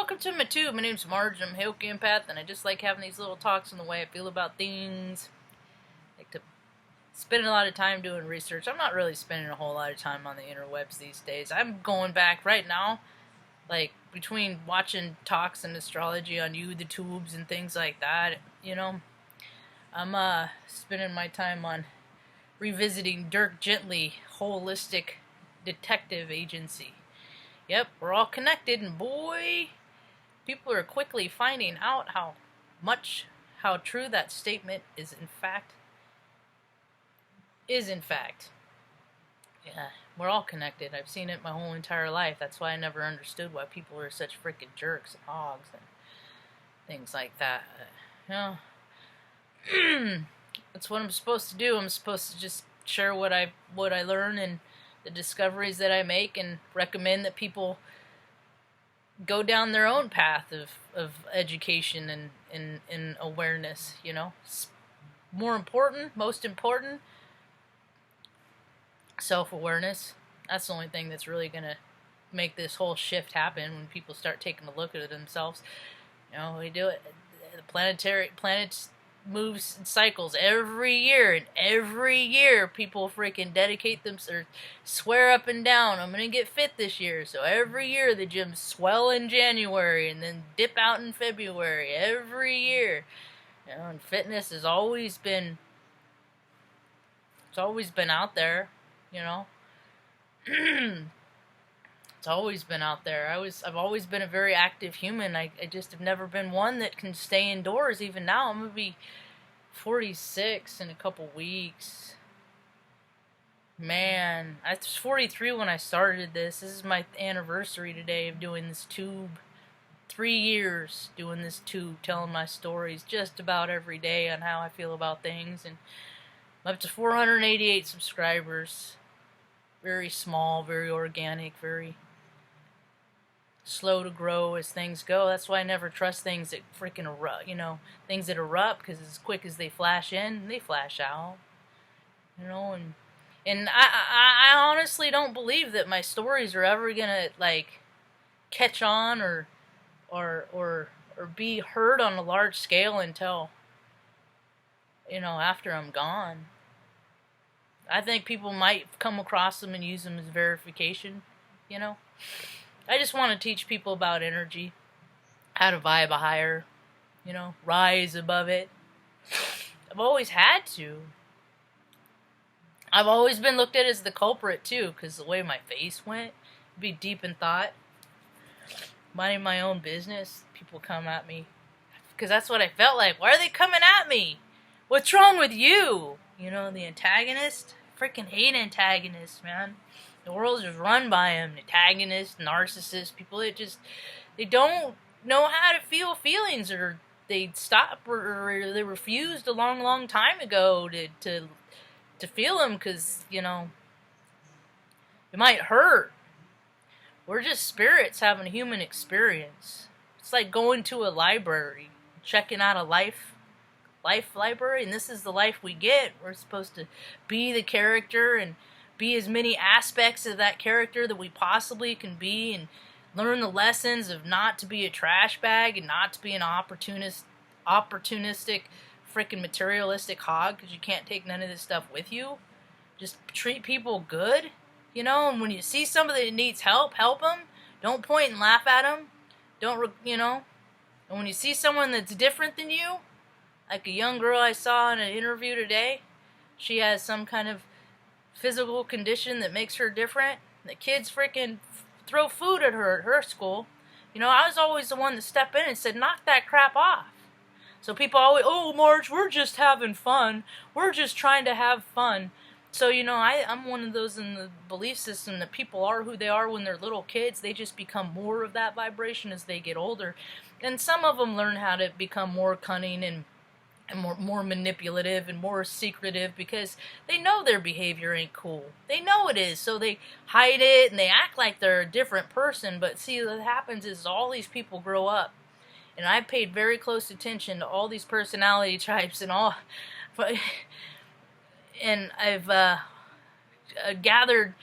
welcome to my tube. My name's Marge. I'm a Hail Empath, and I just like having these little talks on the way I feel about things. I like to spend a lot of time doing research. I'm not really spending a whole lot of time on the interwebs these days. I'm going back right now, like, between watching talks and astrology on the tubes and things like that, you know. I'm spending my time on revisiting Dirk Gently, Holistic Detective Agency. Yep, we're all connected, and boy, people are quickly finding out how true that statement is in fact. Yeah, we're all connected. I've seen it my whole entire life. That's why I never understood why people are such freaking jerks and hogs and things like that. That's what I'm supposed to do. I'm supposed to just share what I learn and the discoveries that I make, and recommend that people go down their own path of education and awareness, you know. Most important, self-awareness. That's the only thing that's really going to make this whole shift happen, when people start taking a look at themselves. You know, we do it. The planets moves in cycles every year, and every year people freaking dedicate themselves, swear up and down, I'm gonna get fit this year. So every year the gyms swell in January and then dip out in February. Every year, you know, and fitness has always been, out there, you know. It's always been out there. I've always been a very active human. I just have never been one that can stay indoors. Even now, I'm gonna be 46 in a couple weeks. Man, I was 43 when I started this. This is my anniversary today of doing this tube. 3 years doing this tube, telling my stories just about every day on how I feel about things, and I'm up to 488 subscribers. Very small, very organic, very slow to grow as things go. That's why I never trust things that freaking erupt, you know, things that erupt, because as quick as they flash in, they flash out, you know. And I honestly don't believe that my stories are ever gonna, like, catch on or be heard on a large scale until, you know, after I'm gone. I think people might come across them and use them as verification, you know. I just want to teach people about energy, how to vibe higher, you know, rise above it. I've always had to. I've always been looked at as the culprit, too, because the way my face went, be deep in thought, minding my own business. People come at me, because that's what I felt like. Why are they coming at me? What's wrong with you? You know, the antagonist. I freaking hate antagonists, man. The world is run by them. Antagonists, narcissists, people that they don't know how to feel feelings, or they stop, or they refused a long time ago to feel them, because, you know, it might hurt. We're just spirits having a human experience. It's like going to a library, checking out a life library, and this is the life we get. We're supposed to be the character and be as many aspects of that character that we possibly can be, and learn the lessons of not to be a trash bag and not to be an opportunistic, freaking materialistic hog, because you can't take none of this stuff with you. Just treat people good, you know. And when you see somebody that needs help them. Don't point and laugh at them. Don't, you know. And when you see someone that's different than you, like a young girl I saw in an interview today, she has some kind of physical condition that makes her different. The kids freaking throw food at her school. You know, I was always the one to step in and said, knock that crap off. So people always, oh, Marge, we're just having fun. We're just trying to have fun. So, you know, I'm one of those in the belief system that people are who they are when they're little kids. They just become more of that vibration as they get older. And some of them learn how to become more cunning and more manipulative and more secretive, because they know their behavior ain't cool. They know it is, so they hide it and they act like they're a different person. But see, what happens is all these people grow up, and I paid very close attention to all these personality types and all, and I've gathered,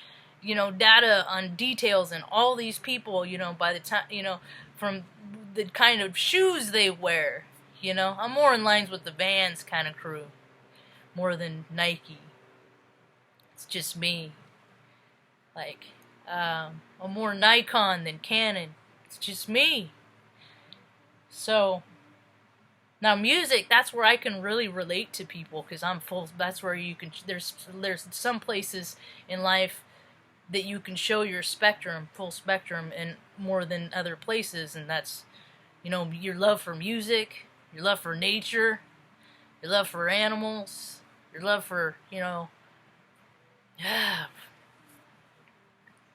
you know, data on details and all these people, you know, by the time, you know, from the kind of shoes they wear. You know, I'm more in lines with the Vans kind of crew, more than Nike. It's just me. Like, I'm more Nikon than Canon. It's just me. So, now music, that's where I can really relate to people, because I'm full, that's where you can, there's some places in life that you can show your spectrum, full spectrum, and more than other places, and that's, you know, your love for music, your love for nature, your love for animals, your love for, you know,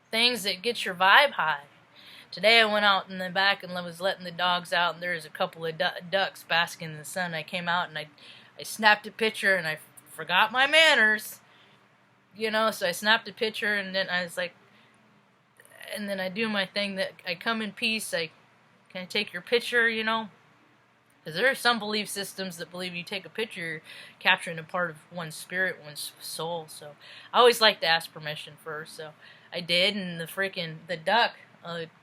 things that get your vibe high. Today I went out in the back and was letting the dogs out, and there's a couple of ducks basking in the sun. I came out and I snapped a picture, and I forgot my manners, you know, so I snapped a picture, and then I was like, and then I do my thing that I come in peace, can I take your picture, you know? Because there are some belief systems that believe you take a picture, you're capturing a part of one's spirit, one's soul. So I always like to ask permission first. So I did, and the duck,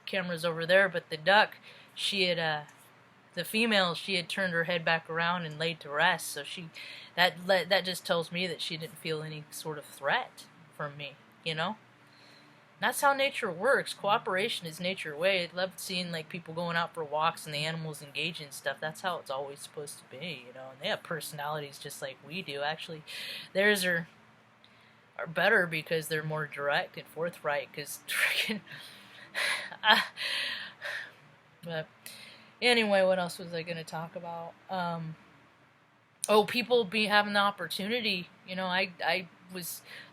camera's over there, but the duck, the female, she had turned her head back around and laid to rest. So that just tells me that she didn't feel any sort of threat from me, you know? That's how nature works. Cooperation is nature way. I love seeing like people going out for walks and the animals engaging in stuff. That's how it's always supposed to be, you know. And they have personalities just like we do. Actually, theirs are better because they're more direct and forthright. Because freaking, but anyway, what else was I going to talk about? People having the opportunity. You know, I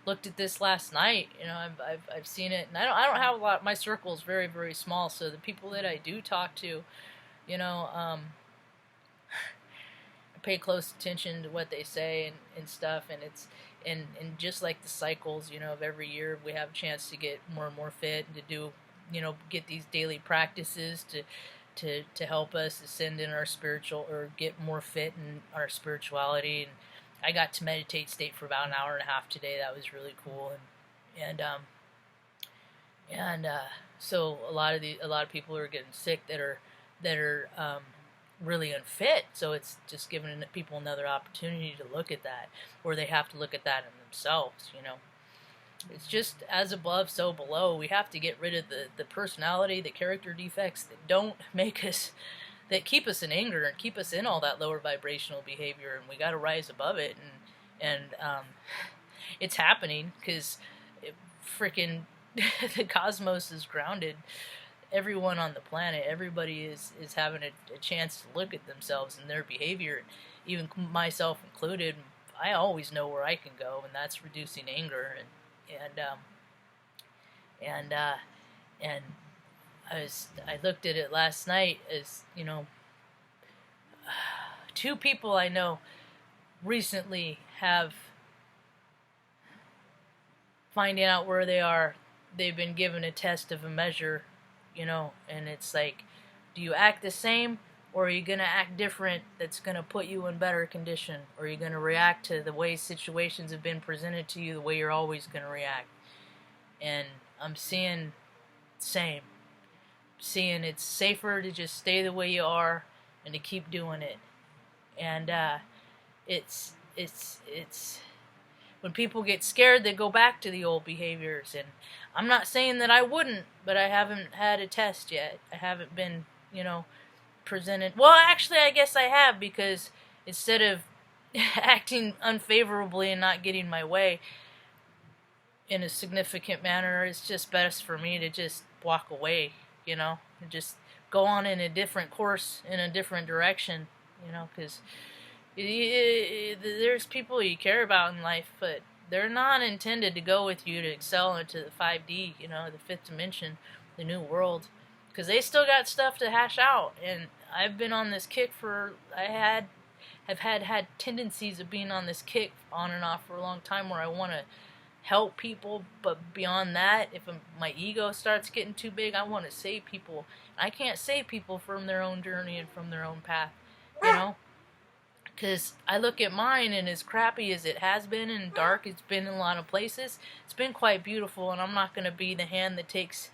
looked at this last night. You know, I've seen it, and I don't have a lot. My circle is very, very small, so the people that I do talk to, you know, I pay close attention to what they say and stuff, and it's and just like the cycles, you know, of every year we have a chance to get more and more fit and to do, you know, get these daily practices to help us ascend in our spiritual, or get more fit in our spirituality. And I got to meditate state for about an hour and a half today. That was really cool. And so a lot of people are getting sick that are really unfit. So it's just giving people another opportunity to look at that, or they have to look at that in themselves, you know. It's just as above, so below. We have to get rid of the personality, the character defects that don't make us, that keep us in anger and keep us in all that lower vibrational behavior, and we got to rise above it. And it's happening because freaking the cosmos is grounded. Everyone on the planet, everybody is having a chance to look at themselves and their behavior, even myself included. I always know where I can go, and that's reducing anger. And I looked at it last night as, you know, two people I know recently have, finding out where they are, they've been given a test of a measure, you know, and it's like, do you act the same, or are you going to act different that's going to put you in better condition? Or are you going to react to the way situations have been presented to you the way you're always going to react? And I'm seeing same. Seeing it's safer to just stay the way you are and to keep doing it. And it's when people get scared, they go back to the old behaviors. And I'm not saying that I wouldn't, but I haven't had a test yet. I haven't been, you know, presented. Well, actually, I guess I have, because instead of acting unfavorably and not getting my way in a significant manner, it's just best for me to just walk away, you know, and just go on in a different course, in a different direction, you know, because there's people you care about in life, but they're not intended to go with you to excel into the 5D, you know, the fifth dimension, the new world, because they still got stuff to hash out. And I've been on this kick have had tendencies of being on this kick on and off for a long time, where I want to help people, but beyond that, if my ego starts getting too big, I want to save people. I can't save people from their own journey and from their own path, you know, because I look at mine, and as crappy as it has been and dark it's been in a lot of places, it's been quite beautiful. And I'm not going to be the hand that takes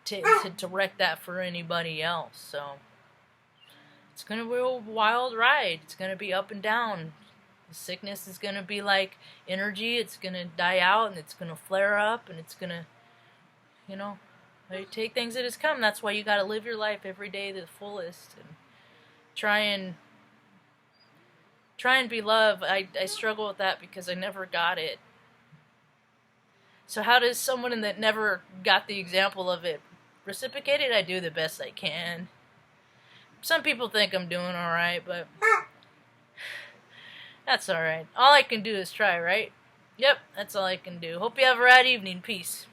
to direct that for anybody else. So it's gonna be a wild ride. It's gonna be up and down. The sickness is gonna be like energy. It's gonna die out and it's gonna flare up and it's gonna, you know, take things that has come. That's why you gotta live your life every day to the fullest and try and be love. I struggle with that because I never got it. So how does someone that never got the example of it reciprocate it? I do the best I can. Some people think I'm doing alright, but that's alright. All I can do is try, right? Yep, that's all I can do. Hope you have a rad evening. Peace.